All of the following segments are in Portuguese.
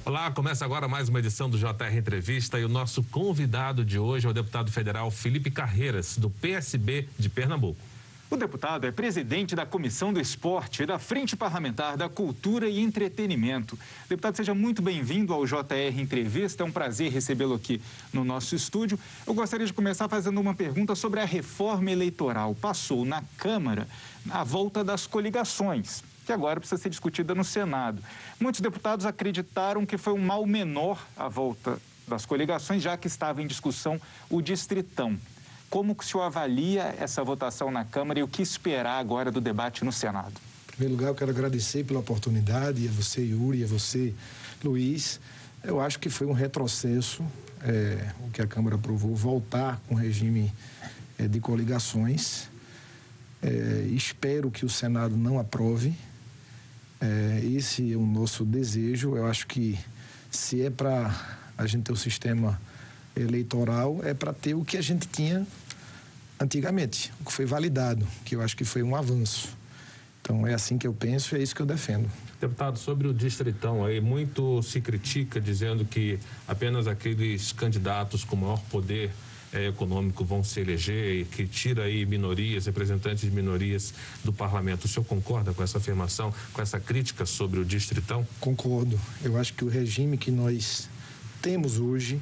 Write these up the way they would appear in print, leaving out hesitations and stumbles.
Olá, começa agora mais uma edição do JR Entrevista e o nosso convidado de hoje é o deputado federal Felipe Carreiras, do PSB de Pernambuco. O deputado é presidente da Comissão do Esporte e da Frente Parlamentar da Cultura e Entretenimento. Deputado, seja muito bem-vindo ao JR Entrevista, é um prazer recebê-lo aqui no nosso estúdio. Eu gostaria de começar fazendo uma pergunta sobre a reforma eleitoral. Passou na Câmara a volta das coligações, que agora precisa ser discutida no Senado. Muitos deputados acreditaram que foi um mal menor a volta das coligações, já que estava em discussão o Distritão. Como que o senhor avalia essa votação na Câmara e o que esperar agora do debate no Senado? Em primeiro lugar, eu quero agradecer pela oportunidade, a você, Yuri, a você, Luiz. Eu acho que foi um retrocesso, o que a Câmara aprovou, voltar com o regime de coligações. Espero que o Senado não aprove. Esse é o nosso desejo. Eu acho que se é para a gente ter um sistema eleitoral, é para ter o que a gente tinha antigamente, o que foi validado, que eu acho que foi um avanço. Então é assim que eu penso e é isso que eu defendo. Deputado, sobre o Distritão, aí muito se critica dizendo que apenas aqueles candidatos com maior poder econômico vão se eleger e que tira aí minorias, representantes de minorias do parlamento. O senhor concorda com essa afirmação, com essa crítica sobre o Distritão? Concordo. Eu acho que o regime que nós temos hoje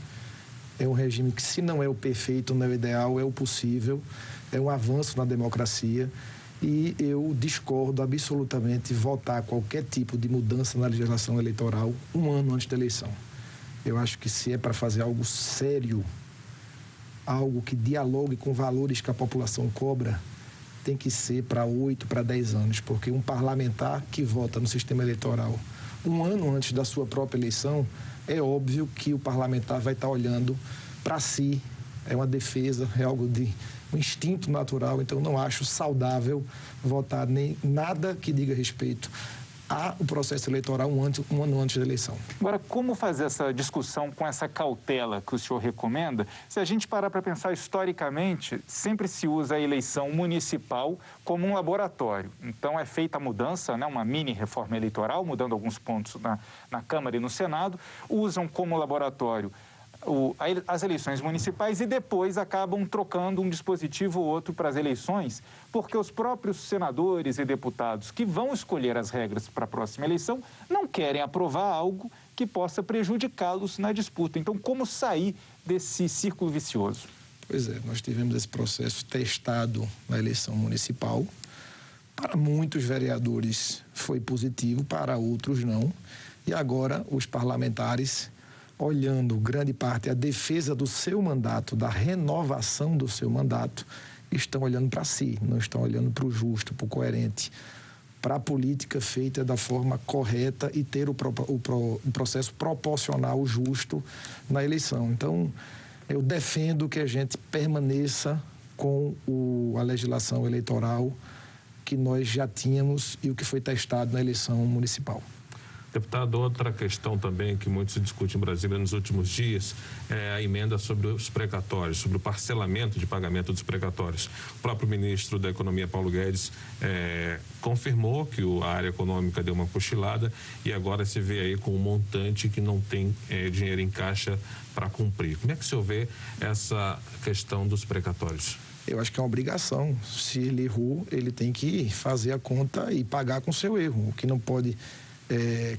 é um regime que, se não é o perfeito, não é o ideal, é o possível, é um avanço na democracia e eu discordo absolutamente de votar qualquer tipo de mudança na legislação eleitoral um ano antes da eleição. Eu acho que se é para fazer algo sério, algo que dialogue com valores que a população cobra, tem que ser para 8, para 10 anos, porque um parlamentar que vota no sistema eleitoral um ano antes da sua própria eleição, é óbvio que o parlamentar vai estar olhando para si, é uma defesa, é algo de um instinto natural, então não acho saudável votar nem nada que diga respeito ao processo eleitoral um ano antes da eleição. Agora, como fazer essa discussão com essa cautela que o senhor recomenda? Se a gente parar para pensar historicamente, sempre se usa a eleição municipal como um laboratório. Então, é feita a mudança, né, uma mini reforma eleitoral, mudando alguns pontos na Câmara e no Senado, usam como laboratório as eleições municipais e depois acabam trocando um dispositivo ou outro para as eleições, porque os próprios senadores e deputados que vão escolher as regras para a próxima eleição não querem aprovar algo que possa prejudicá-los na disputa. Então, como sair desse círculo vicioso? Pois é, nós tivemos esse processo testado na eleição municipal. Para muitos vereadores foi positivo, para outros não. E agora os parlamentares, olhando grande parte a defesa do seu mandato, da renovação do seu mandato, estão olhando para si, não estão olhando para o justo, para o coerente, para a política feita da forma correta e ter o processo proporcional justo na eleição. Então, eu defendo que a gente permaneça com a legislação eleitoral que nós já tínhamos e o que foi testado na eleição municipal. Deputado, outra questão também que muito se discute em Brasília nos últimos dias é a emenda sobre os precatórios, sobre o parcelamento de pagamento dos precatórios. O próprio ministro da Economia, Paulo Guedes, confirmou que a área econômica deu uma cochilada e agora se vê aí com um montante que não tem dinheiro em caixa para cumprir. Como é que o senhor vê essa questão dos precatórios? Eu acho que é uma obrigação. Se ele errou, ele tem que fazer a conta e pagar com o seu erro. O que não pode...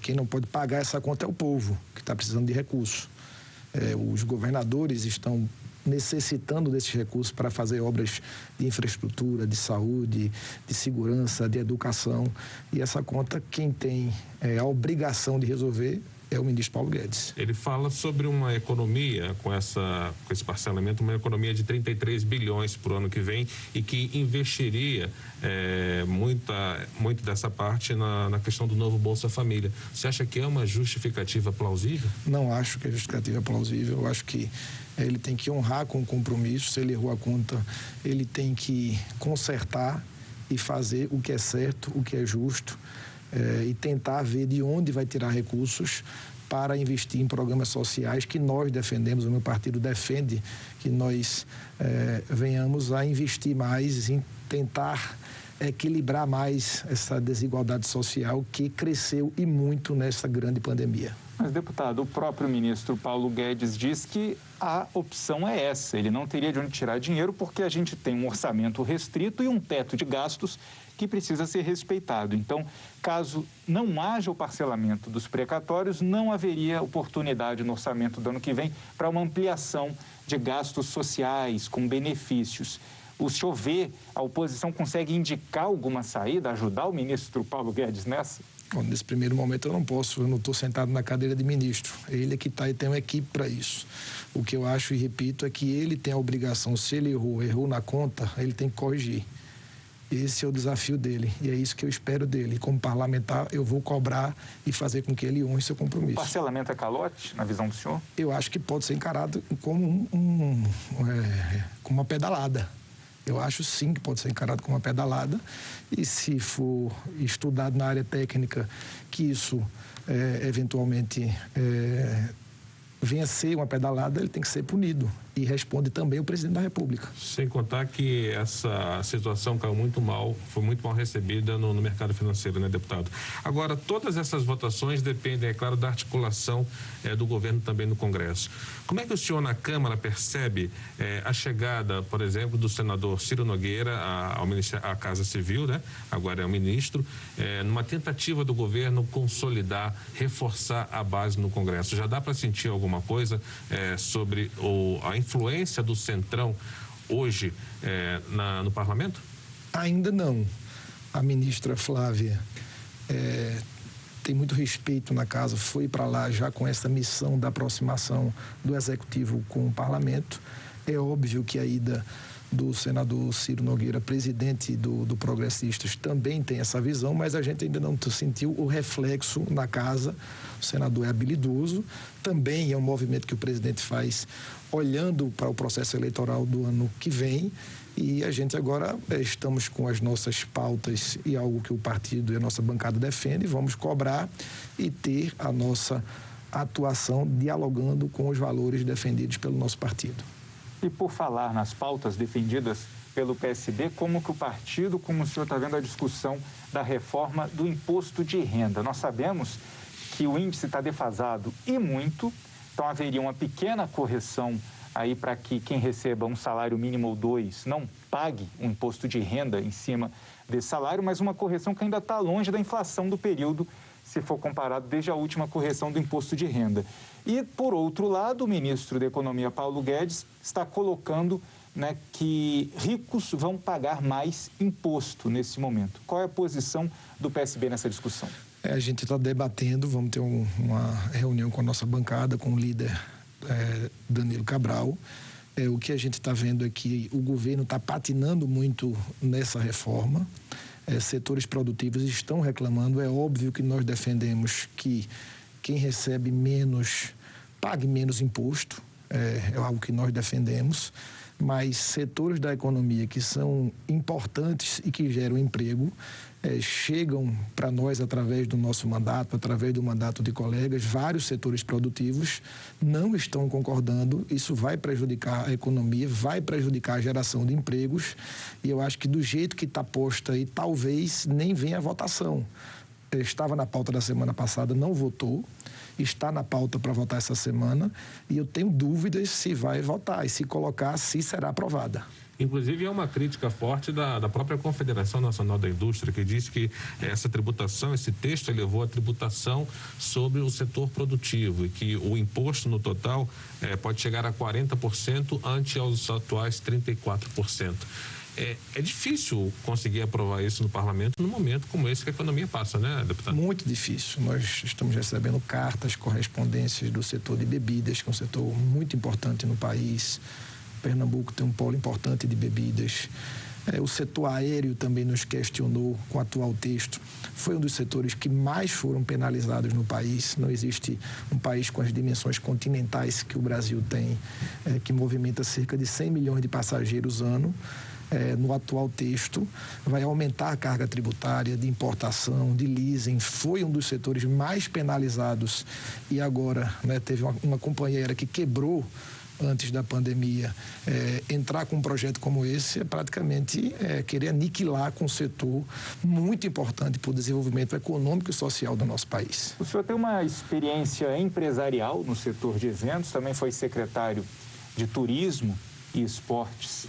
quem não pode pagar essa conta é o povo, que está precisando de recursos. Os governadores estão necessitando desses recursos para fazer obras de infraestrutura, de saúde, de segurança, de educação. E essa conta, quem tem a obrigação de resolver é o ministro Paulo Guedes. Ele fala sobre uma economia com esse parcelamento, uma economia de 33 bilhões por ano que vem e que investiria muito dessa parte na questão do novo Bolsa Família. Você acha que é uma justificativa plausível? Não acho que é justificativa plausível. Eu acho que ele tem que honrar com o compromisso. Se ele errou a conta, ele tem que consertar e fazer o que é certo, o que é justo. E tentar ver de onde vai tirar recursos para investir em programas sociais que nós defendemos, o meu partido defende que nós venhamos a investir mais em tentar equilibrar mais essa desigualdade social que cresceu e muito nessa grande pandemia. Mas, deputado, o próprio ministro Paulo Guedes diz que a opção é essa. Ele não teria de onde tirar dinheiro porque a gente tem um orçamento restrito e um teto de gastos que precisa ser respeitado. Então, caso não haja o parcelamento dos precatórios, não haveria oportunidade no orçamento do ano que vem para uma ampliação de gastos sociais com benefícios. O senhor vê, a oposição consegue indicar alguma saída, ajudar o ministro Paulo Guedes nessa? Bom, nesse primeiro momento eu não estou sentado na cadeira de ministro. Ele é que está e tem uma equipe para isso. O que eu acho e repito é que ele tem a obrigação, se ele errou na conta, ele tem que corrigir. Esse é o desafio dele e é isso que eu espero dele. Como parlamentar, eu vou cobrar e fazer com que ele honre seu compromisso. O parcelamento é calote, na visão do senhor? Eu acho que pode ser encarado como como uma pedalada. Eu acho sim que pode ser encarado como uma pedalada e se for estudado na área técnica que isso eventualmente venha a ser uma pedalada, ele tem que ser punido. E responde também o presidente da República. Sem contar que essa situação caiu muito mal, foi muito mal recebida no mercado financeiro, né, deputado? Agora, todas essas votações dependem, é claro, da articulação do governo também no Congresso. Como é que o senhor na Câmara percebe a chegada, por exemplo, do senador Ciro Nogueira à Casa Civil, né? Agora é o ministro, numa tentativa do governo consolidar, reforçar a base no Congresso? Já dá para sentir alguma coisa sobre a influência do Centrão hoje no parlamento? Ainda não. A ministra Flávia tem muito respeito na casa, foi para lá já com essa missão da aproximação do Executivo com o Parlamento. É óbvio que a ida do senador Ciro Nogueira, presidente do Progressistas, também tem essa visão, mas a gente ainda não sentiu o reflexo na casa. O senador é habilidoso, também é um movimento que o presidente faz olhando para o processo eleitoral do ano que vem, e a gente agora estamos com as nossas pautas e algo que o partido e a nossa bancada defende, vamos cobrar e ter a nossa atuação dialogando com os valores defendidos pelo nosso partido. E por falar nas pautas defendidas pelo PSB, como que o partido, como o senhor está vendo a discussão da reforma do imposto de renda? Nós sabemos que o índice está defasado e muito, então haveria uma pequena correção aí para que quem receba um salário mínimo ou 2 não pague um imposto de renda em cima desse salário, mas uma correção que ainda está longe da inflação do período, se for comparado desde a última correção do imposto de renda. E, por outro lado, o ministro da Economia, Paulo Guedes, está colocando que ricos vão pagar mais imposto nesse momento. Qual é a posição do PSB nessa discussão? A gente está debatendo, vamos ter uma reunião com a nossa bancada, com o líder Danilo Cabral. O que a gente está vendo é que o governo está patinando muito nessa reforma. Setores produtivos estão reclamando. É óbvio que nós defendemos que quem recebe menos pague menos imposto. É algo que nós defendemos. Mas setores da economia que são importantes e que geram emprego chegam para nós através do nosso mandato, através do mandato de colegas. Vários setores produtivos não estão concordando. Isso vai prejudicar a economia, vai prejudicar a geração de empregos, e eu acho que do jeito que está posto aí, talvez nem venha a votação. Estava na pauta da semana passada, não votou, está na pauta para votar essa semana, e eu tenho dúvidas se vai votar, e se colocar, se será aprovada. Inclusive, é uma crítica forte da própria Confederação Nacional da Indústria, que diz que essa tributação, esse texto elevou a tributação sobre o setor produtivo e que o imposto no total pode chegar a 40% ante aos atuais 34%. É difícil conseguir aprovar isso no parlamento num momento como esse que a economia passa, né, deputado? Muito difícil. Nós estamos recebendo cartas, correspondências do setor de bebidas, que é um setor muito importante no país. Pernambuco tem um polo importante de bebidas. O setor aéreo também nos questionou com o atual texto. Foi um dos setores que mais foram penalizados no país. Não existe um país com as dimensões continentais que o Brasil tem, que movimenta cerca de 100 milhões de passageiros ano. No atual texto, vai aumentar a carga tributária de importação, de leasing. Foi um dos setores mais penalizados, e agora teve uma companheira que quebrou antes da pandemia, entrar com um projeto como esse é praticamente querer aniquilar com um setor muito importante para o desenvolvimento econômico e social do nosso país. O senhor tem uma experiência empresarial no setor de eventos, também foi secretário de Turismo e Esportes.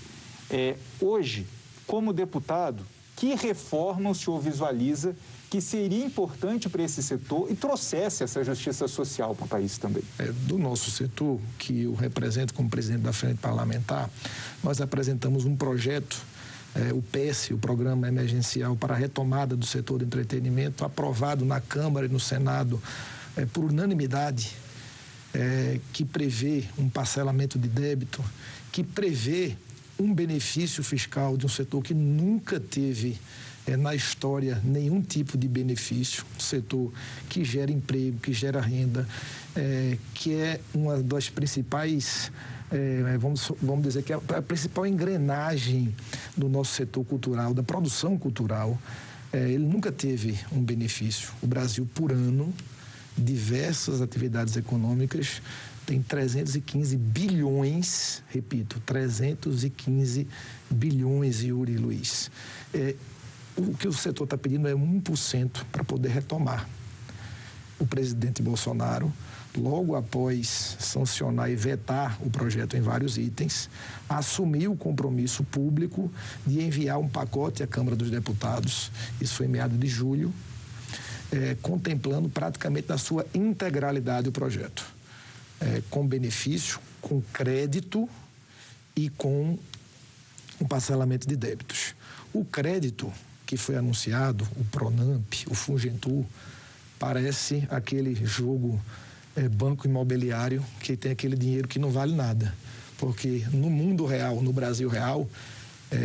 Hoje, como deputado, que reforma o senhor visualiza que seria importante para esse setor e trouxesse essa justiça social para o país também? Do nosso setor, que eu represento como presidente da Frente Parlamentar, nós apresentamos um projeto, o PES, o Programa Emergencial para a Retomada do Setor do Entretenimento, aprovado na Câmara e no Senado por unanimidade, que prevê um parcelamento de débito, que prevê um benefício fiscal de um setor que nunca teve na história nenhum tipo de benefício, um setor que gera emprego, que gera renda, que é uma das principais, vamos dizer que é a principal engrenagem do nosso setor cultural, da produção cultural. Ele nunca teve um benefício. O Brasil, por ano, diversas atividades econômicas, tem 315 bilhões, repito, 315 bilhões, Yuri e Luiz. O que o setor está pedindo é 1% para poder retomar. O presidente Bolsonaro, logo após sancionar e vetar o projeto em vários itens, assumiu o compromisso público de enviar um pacote à Câmara dos Deputados, isso foi em meados de julho, contemplando praticamente na sua integralidade o projeto, com benefício, com crédito e com um parcelamento de débitos. O crédito que foi anunciado, o Pronamp, o Fungentur, parece aquele jogo banco imobiliário que tem aquele dinheiro que não vale nada. Porque no mundo real, no Brasil real,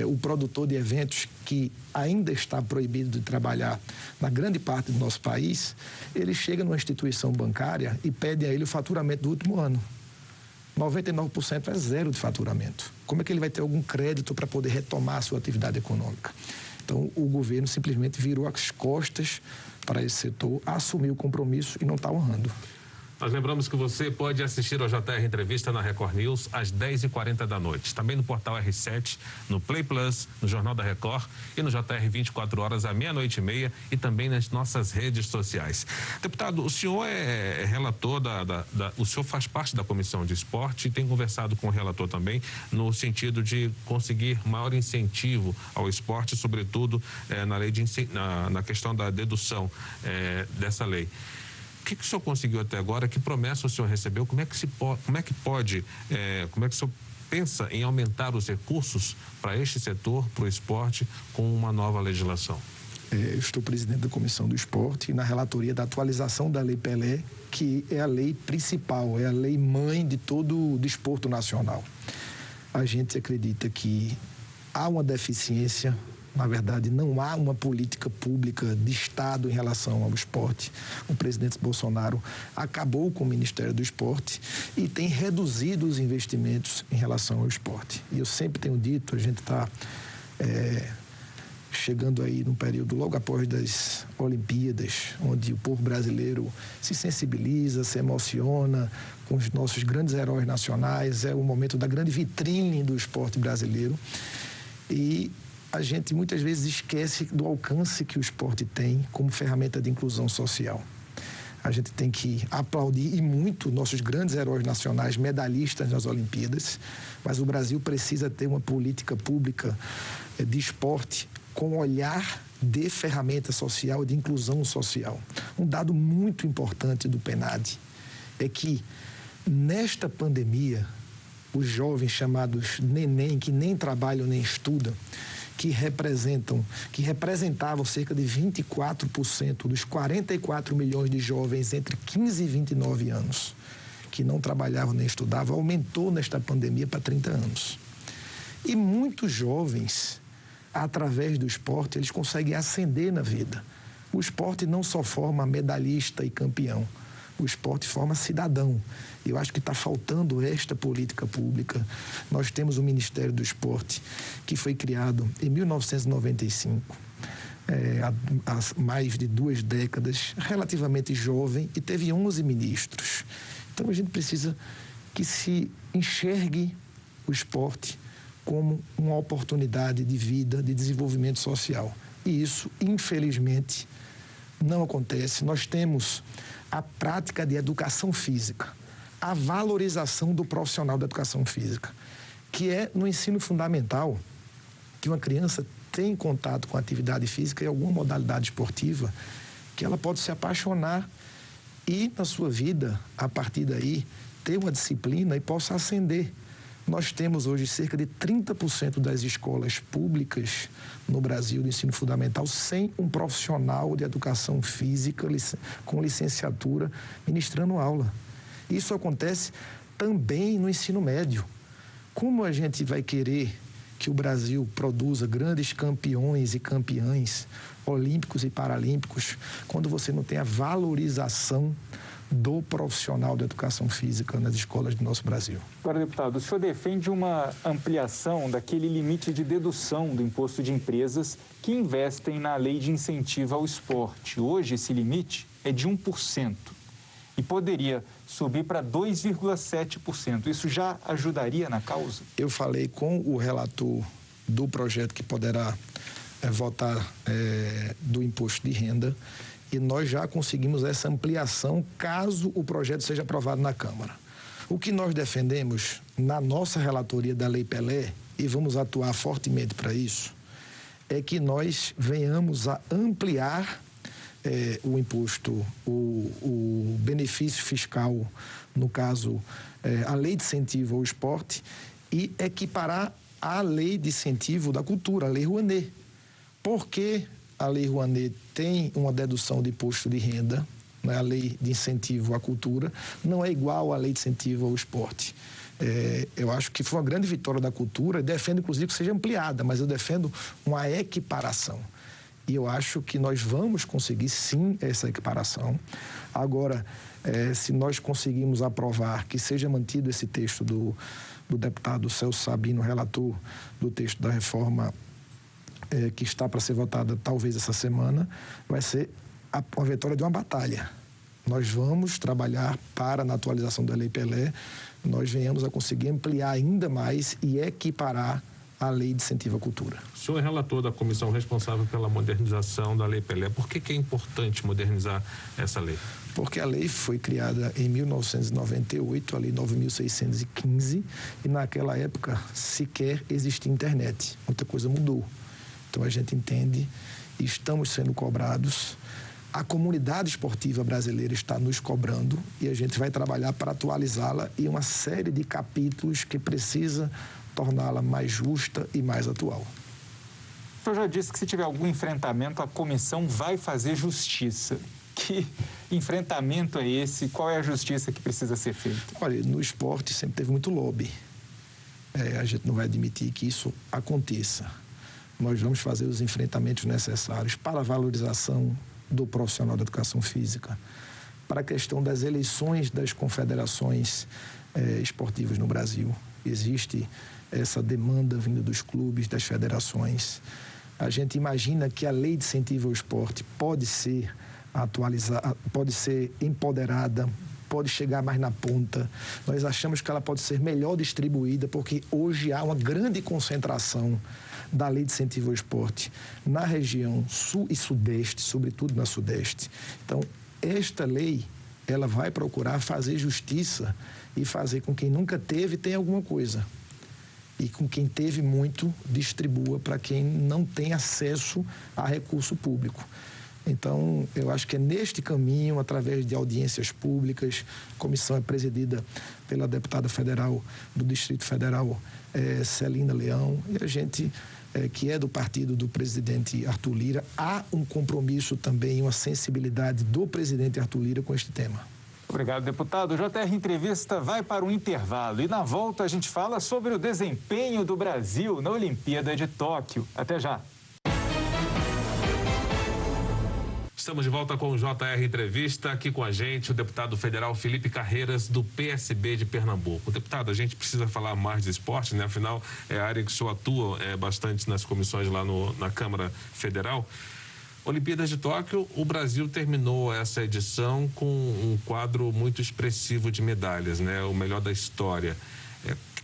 o produtor de eventos que ainda está proibido de trabalhar na grande parte do nosso país, ele chega numa instituição bancária e pede a ele o faturamento do último ano. 99% é zero de faturamento. Como é que ele vai ter algum crédito para poder retomar a sua atividade econômica? Então, o governo simplesmente virou as costas para esse setor, assumiu o compromisso e não está honrando. Nós lembramos que você pode assistir ao JR Entrevista na Record News às 10h40 da noite. Também no portal R7, no Play Plus, no Jornal da Record e no JR 24 horas à 00:30 e também nas nossas redes sociais. Deputado, o senhor é relator o senhor faz parte da Comissão de Esporte e tem conversado com o relator também no sentido de conseguir maior incentivo ao esporte, sobretudo na lei na questão da dedução dessa lei. O que o senhor conseguiu até agora? Que promessa o senhor recebeu? Como é que o senhor pensa em aumentar os recursos para este setor, para o esporte, com uma nova legislação? Eu estou presidente da Comissão do Esporte e na relatoria da atualização da Lei Pelé, que é a lei principal, é a lei mãe de todo o desporto nacional. A gente acredita que há uma deficiência. Na verdade, não há uma política pública de Estado em relação ao esporte. O presidente Bolsonaro acabou com o Ministério do Esporte e tem reduzido os investimentos em relação ao esporte. E eu sempre tenho dito, a gente está chegando aí num período logo após das Olimpíadas, onde o povo brasileiro se sensibiliza, se emociona com os nossos grandes heróis nacionais, é o momento da grande vitrine do esporte brasileiro. E a gente muitas vezes esquece do alcance que o esporte tem como ferramenta de inclusão social. A gente tem que aplaudir e muito nossos grandes heróis nacionais, medalhistas nas Olimpíadas, mas o Brasil precisa ter uma política pública de esporte com olhar de ferramenta social, de inclusão social. Um dado muito importante do PNAD é que, nesta pandemia, os jovens chamados neném, que nem trabalham nem estudam, que representavam cerca de 24% dos 44 milhões de jovens entre 15 e 29 anos, que não trabalhavam nem estudavam, aumentou nesta pandemia para 30 anos. E muitos jovens, através do esporte, eles conseguem ascender na vida. O esporte não só forma medalhista e campeão, o esporte forma cidadão. Eu acho que está faltando esta política pública. Nós temos o Ministério do Esporte, que foi criado em 1995, há mais de 2 décadas, relativamente jovem, e teve 11 ministros. Então, a gente precisa que se enxergue o esporte como uma oportunidade de vida, de desenvolvimento social. E isso, infelizmente, não acontece. Nós temos a prática de educação física, a valorização do profissional da educação física, que é no ensino fundamental, que uma criança tem contato com a atividade física e alguma modalidade esportiva, que ela pode se apaixonar e, na sua vida, a partir daí, ter uma disciplina e possa ascender. Nós temos hoje cerca de 30% das escolas públicas no Brasil de ensino fundamental sem um profissional de educação física com licenciatura ministrando aula. Isso acontece também no ensino médio. Como a gente vai querer que o Brasil produza grandes campeões e campeãs olímpicos e paralímpicos quando você não tem a valorização do profissional da educação física nas escolas do nosso Brasil? Agora, deputado, o senhor defende uma ampliação daquele limite de dedução do imposto de empresas que investem na lei de incentivo ao esporte. Hoje, esse limite é de 1% e poderia subir para 2,7%. Isso já ajudaria na causa? Eu falei com o relator do projeto que poderá votar do imposto de renda, e nós já conseguimos essa ampliação caso o projeto seja aprovado na Câmara. O que nós defendemos na nossa relatoria da Lei Pelé, e vamos atuar fortemente para isso, é que nós venhamos a ampliar o imposto, o benefício fiscal, no caso, a lei de incentivo ao esporte, e equiparar a lei de incentivo da cultura, a Lei Rouanet. Por que a Lei Rouanet tem uma dedução de imposto de renda, né? A lei de incentivo à cultura não é igual à lei de incentivo ao esporte. Eu acho que foi uma grande vitória da cultura e defendo, inclusive, que seja ampliada, mas eu defendo uma equiparação. E eu acho que nós vamos conseguir, sim, essa equiparação. Agora, se nós conseguirmos aprovar que seja mantido esse texto do deputado Celso Sabino, relator do texto da reforma que está para ser votada talvez essa semana, vai ser uma vitória de uma batalha. Nós vamos trabalhar para, na atualização da Lei Pelé, nós venhamos a conseguir ampliar ainda mais e equiparar a Lei de Incentivo à Cultura. O senhor é relator da comissão responsável pela modernização da Lei Pelé. Por que é importante modernizar essa lei? Porque a lei foi criada em 1998, a Lei 9.615, e naquela época sequer existia internet. Muita coisa mudou. Então a gente entende e estamos sendo cobrados. A comunidade esportiva brasileira está nos cobrando e a gente vai trabalhar para atualizá-la e uma série de capítulos que precisa torná-la mais justa e mais atual. O senhor já disse que se tiver algum enfrentamento, a comissão vai fazer justiça. Que enfrentamento é esse? Qual é a justiça que precisa ser feita? Olha, no esporte sempre teve muito lobby. A gente não vai admitir que isso aconteça. Nós vamos fazer os enfrentamentos necessários para a valorização do profissional da educação física, para a questão das eleições das confederações esportivas no Brasil. Existe essa demanda vinda dos clubes, das federações. A gente imagina que a lei de incentivo ao esporte pode ser atualizada, pode ser empoderada, pode chegar mais na ponta. Nós achamos que ela pode ser melhor distribuída, porque hoje há uma grande concentração da lei de incentivo ao esporte na região sul e sudeste, sobretudo na sudeste. Então, esta lei, ela vai procurar fazer justiça e fazer com quem nunca teve tenha alguma coisa. E com quem teve muito, distribua para quem não tem acesso a recurso público. Então, eu acho que é neste caminho, através de audiências públicas, a comissão é presidida pela deputada federal do Distrito Federal, Celina Leão, e a gente, que é do partido do presidente Arthur Lira, há um compromisso também, uma sensibilidade do presidente Arthur Lira com este tema. Obrigado, deputado. O JR Entrevista vai para um intervalo e na volta a gente fala sobre o desempenho do Brasil na Olimpíada de Tóquio. Até já. Estamos de volta com o JR Entrevista. Aqui com a gente o deputado federal Felipe Carreiras, do PSB de Pernambuco. Deputado, a gente precisa falar mais de esporte, né? Afinal, é a área que o senhor atua bastante nas comissões lá na Câmara Federal. Olimpíadas de Tóquio, o Brasil terminou essa edição com um quadro muito expressivo de medalhas, né? O melhor da história.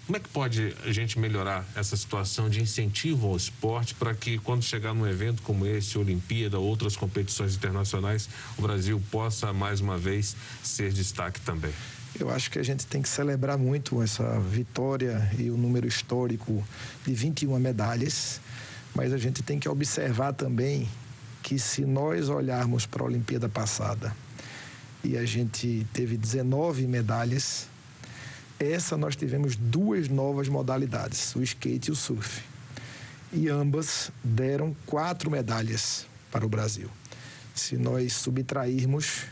Como é que pode a gente melhorar essa situação de incentivo ao esporte para que, quando chegar num evento como esse, Olimpíada, outras competições internacionais, o Brasil possa, mais uma vez, ser destaque também? Eu acho que a gente tem que celebrar muito essa vitória e o número histórico de 21 medalhas, mas a gente tem que observar também que, se nós olharmos para a Olimpíada passada e a gente teve 19 medalhas, essa nós tivemos 2 novas modalidades, o skate e o surf. E ambas deram 4 medalhas para o Brasil. Se nós subtrairmos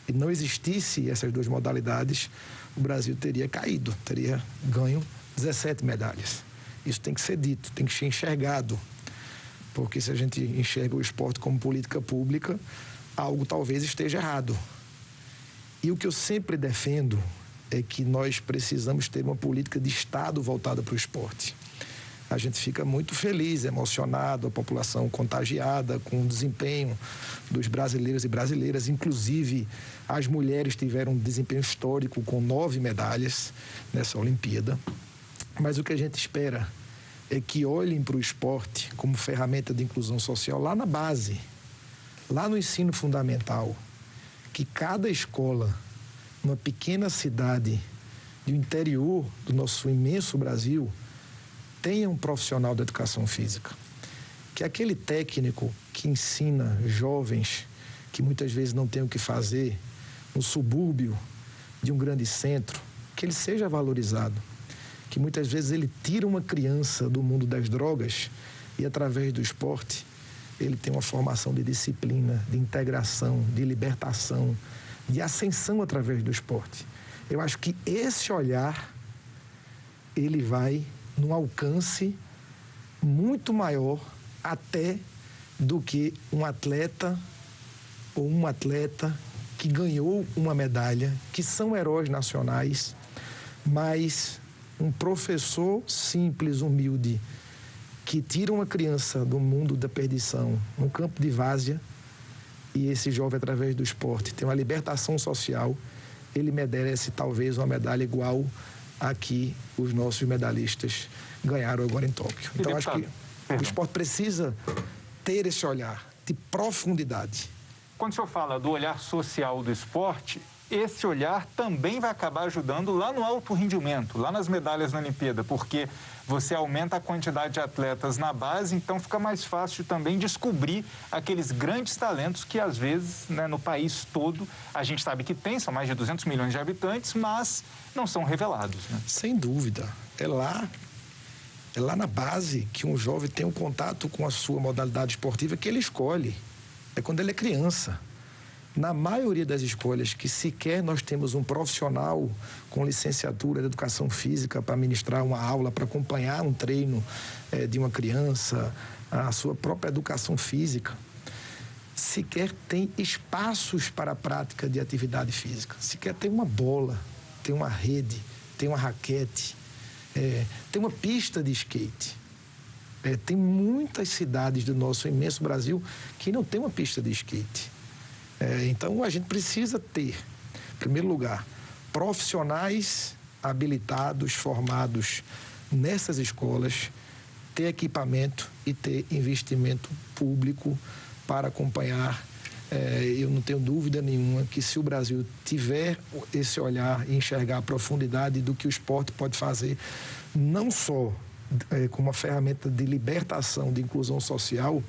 e não existisse essas 2 modalidades, o Brasil teria caído, teria ganho 17 medalhas. Isso tem que ser dito, tem que ser enxergado. Porque se a gente enxerga o esporte como política pública, algo talvez esteja errado. E o que eu sempre defendo é que nós precisamos ter uma política de Estado voltada para o esporte. A gente fica muito feliz, emocionado, a população contagiada com o desempenho dos brasileiros e brasileiras. Inclusive, as mulheres tiveram um desempenho histórico com 9 medalhas nessa Olimpíada. Mas o que a gente espera é que olhem para o esporte como ferramenta de inclusão social lá na base, lá no ensino fundamental, que cada escola, numa pequena cidade do interior do nosso imenso Brasil, tenha um profissional da educação física. Que aquele técnico que ensina jovens que muitas vezes não têm o que fazer no subúrbio de um grande centro, que ele seja valorizado. Que muitas vezes ele tira uma criança do mundo das drogas e, através do esporte, ele tem uma formação de disciplina, de integração, de libertação, de ascensão através do esporte. Eu acho que esse olhar, ele vai num alcance muito maior até do que um atleta ou uma atleta que ganhou uma medalha, que são heróis nacionais, mas um professor simples, humilde, que tira uma criança do mundo da perdição, no campo de várzea, e esse jovem, através do esporte, tem uma libertação social, ele merece talvez uma medalha igual a que os nossos medalhistas ganharam agora em Tóquio. Então, acho que o esporte precisa ter esse olhar de profundidade. Quando o senhor fala do olhar social do esporte, esse olhar também vai acabar ajudando lá no alto rendimento, lá nas medalhas na Olimpíada, porque você aumenta a quantidade de atletas na base, então fica mais fácil também descobrir aqueles grandes talentos que, às vezes, né, no país todo, a gente sabe que tem, são mais de 200 milhões de habitantes, mas não são revelados, né? Sem dúvida. É lá na base que um jovem tem um contato com a sua modalidade esportiva que ele escolhe. É quando ele é criança. Na maioria das escolhas que sequer nós temos um profissional com licenciatura de educação física para ministrar uma aula, para acompanhar um treino de uma criança, a sua própria educação física, sequer tem espaços para a prática de atividade física, sequer tem uma bola, tem uma rede, tem uma raquete, tem uma pista de skate. Tem muitas cidades do nosso imenso Brasil que não tem uma pista de skate. Então, a gente precisa ter, em primeiro lugar, profissionais habilitados, formados nessas escolas, ter equipamento e ter investimento público para acompanhar. Eu não tenho dúvida nenhuma que, se o Brasil tiver esse olhar e enxergar a profundidade do que o esporte pode fazer, não só como uma ferramenta de libertação, de inclusão social,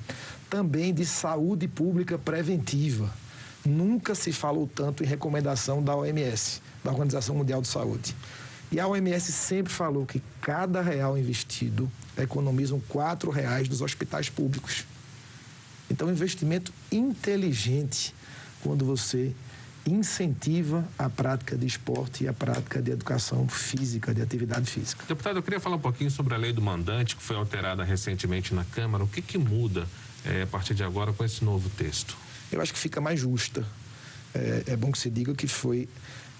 também de saúde pública preventiva. Nunca se falou tanto em recomendação da OMS, da Organização Mundial de Saúde. E a OMS sempre falou que cada real investido economizam R$4 dos hospitais públicos. Então, investimento inteligente quando você incentiva a prática de esporte e a prática de educação física, de atividade física. Deputado, eu queria falar um pouquinho sobre a lei do mandante, que foi alterada recentemente na Câmara. O que muda a partir de agora com esse novo texto? Eu acho que fica mais justa. É bom que se diga que foi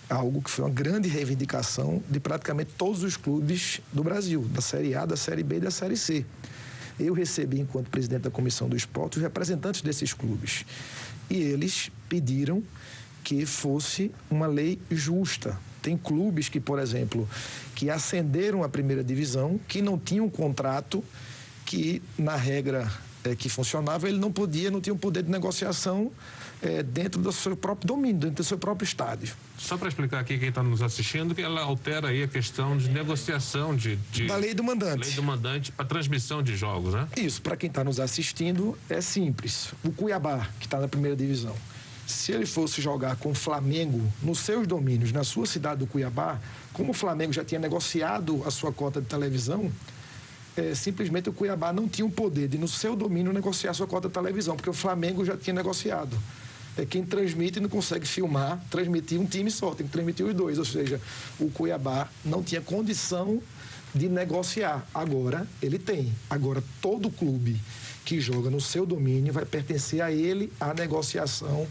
algo que foi uma grande reivindicação de praticamente todos os clubes do Brasil, da Série A, da Série B e da Série C. Eu recebi, enquanto presidente da Comissão do Esporte, os representantes desses clubes. E eles pediram que fosse uma lei justa. Tem clubes que, por exemplo, que ascenderam à primeira divisão, que não tinham contrato, que na regra que funcionava, ele não tinha um poder de negociação dentro do seu próprio domínio, dentro do seu próprio estádio. Só para explicar aqui quem está nos assistindo, que ela altera aí a questão de negociação da lei do mandante. Lei do mandante para transmissão de jogos, né? Isso, para quem está nos assistindo, é simples. O Cuiabá, que está na primeira divisão, se ele fosse jogar com o Flamengo nos seus domínios, na sua cidade do Cuiabá, como o Flamengo já tinha negociado a sua cota de televisão, simplesmente o Cuiabá não tinha o poder de, no seu domínio, negociar a sua cota de televisão, porque o Flamengo já tinha negociado. Quem transmite não consegue transmitir um time só, tem que transmitir os dois, ou seja, o Cuiabá não tinha condição de negociar. Agora, ele tem. Agora, todo clube que joga no seu domínio vai pertencer a ele a negociação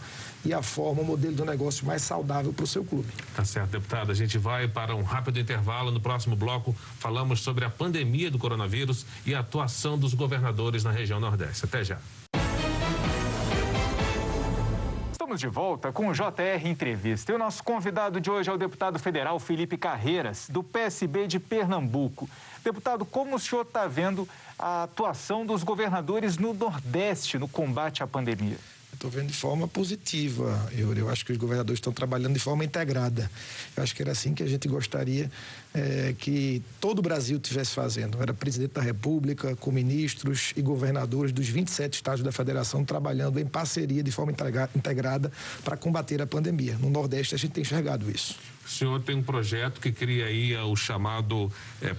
e a forma, o modelo do negócio mais saudável para o seu clube. Tá certo, deputado. A gente vai para um rápido intervalo. No próximo bloco, falamos sobre a pandemia do coronavírus e a atuação dos governadores na região Nordeste. Até já. Estamos de volta com o JR Entrevista. E o nosso convidado de hoje é o deputado federal Felipe Carreiras, do PSB de Pernambuco. Deputado, como o senhor está vendo a atuação dos governadores no Nordeste no combate à pandemia? Estou vendo de forma positiva, Yuri. Eu acho que os governadores estão trabalhando de forma integrada. Eu acho que era assim que a gente gostaria que todo o Brasil estivesse fazendo. Era presidente da República, com ministros e governadores dos 27 estados da federação trabalhando em parceria de forma integrada para combater a pandemia. No Nordeste a gente tem enxergado isso. O senhor tem um projeto que cria aí o chamado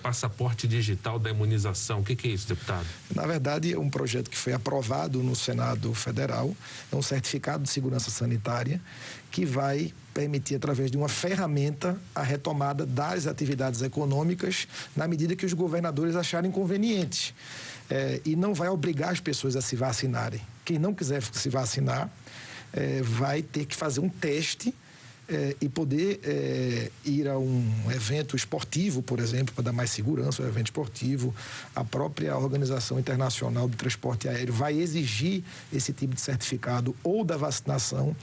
passaporte digital da imunização. O que é isso, deputado? Na verdade, é um projeto que foi aprovado no Senado Federal. É um certificado de segurança sanitária que vai permitir, através de uma ferramenta, a retomada das atividades econômicas na medida que os governadores acharem conveniente. E não vai obrigar as pessoas a se vacinarem. Quem não quiser se vacinar vai ter que fazer um teste e poder ir a um evento esportivo, por exemplo, para dar mais segurança ao evento esportivo. A própria Organização Internacional do Transporte Aéreo vai exigir esse tipo de certificado ou da vacinação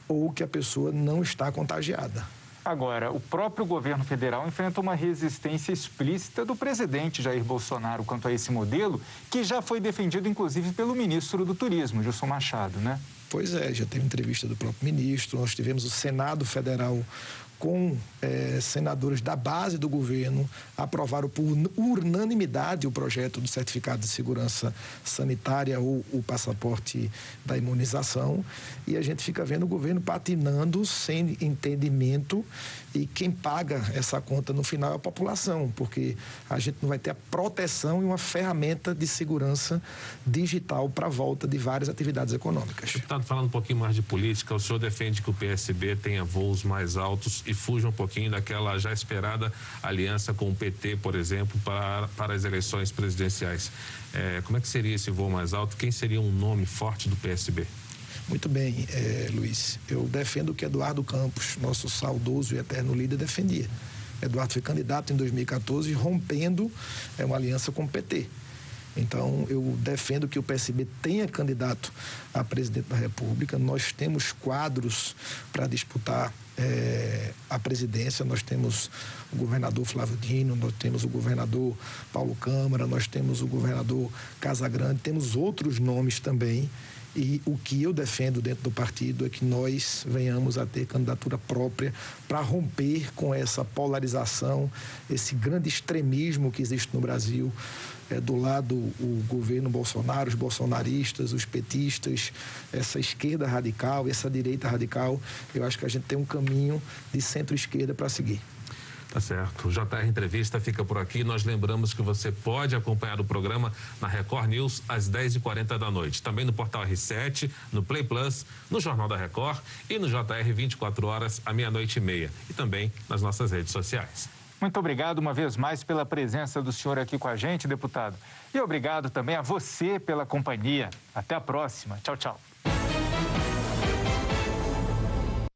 ou que a pessoa não está contagiada. Agora, o próprio governo federal enfrenta uma resistência explícita do presidente Jair Bolsonaro quanto a esse modelo, que já foi defendido, inclusive, pelo ministro do Turismo, Gilson Machado, né? Pois é, já teve entrevista do próprio ministro, nós tivemos o Senado Federal com senadores da base do governo, aprovaram por unanimidade o projeto do certificado de segurança sanitária ou o passaporte da imunização, e a gente fica vendo o governo patinando sem entendimento, e quem paga essa conta no final é a população, porque a gente não vai ter a proteção e uma ferramenta de segurança digital para a volta de várias atividades econômicas. Deputado, falando um pouquinho mais de política, o senhor defende que o PSB tenha voos mais altos e fuja um pouquinho daquela já esperada aliança com o PT, por exemplo, para as eleições presidenciais. Como é que seria esse voo mais alto? Quem seria um nome forte do PSB? Muito bem, Luiz. Eu defendo o que Eduardo Campos, nosso saudoso e eterno líder, defendia. Eduardo foi candidato em 2014, rompendo uma aliança com o PT. Então, eu defendo que o PSB tenha candidato a presidente da República. Nós temos quadros para disputar a presidência. Nós temos o governador Flávio Dino, nós temos o governador Paulo Câmara, nós temos o governador Casagrande, temos outros nomes também. E o que eu defendo dentro do partido é que nós venhamos a ter candidatura própria para romper com essa polarização, esse grande extremismo que existe no Brasil. Do lado o governo Bolsonaro, os bolsonaristas, os petistas, essa esquerda radical, essa direita radical. Eu acho que a gente tem um caminho de centro-esquerda para seguir. Tá certo. O JR Entrevista fica por aqui. Nós lembramos que você pode acompanhar o programa na Record News às 10h40 da noite. Também no Portal R7, no Play Plus, no Jornal da Record e no JR 24 horas à 00h30. E também nas nossas redes sociais. Muito obrigado uma vez mais pela presença do senhor aqui com a gente, deputado. E obrigado também a você pela companhia. Até a próxima. Tchau, tchau.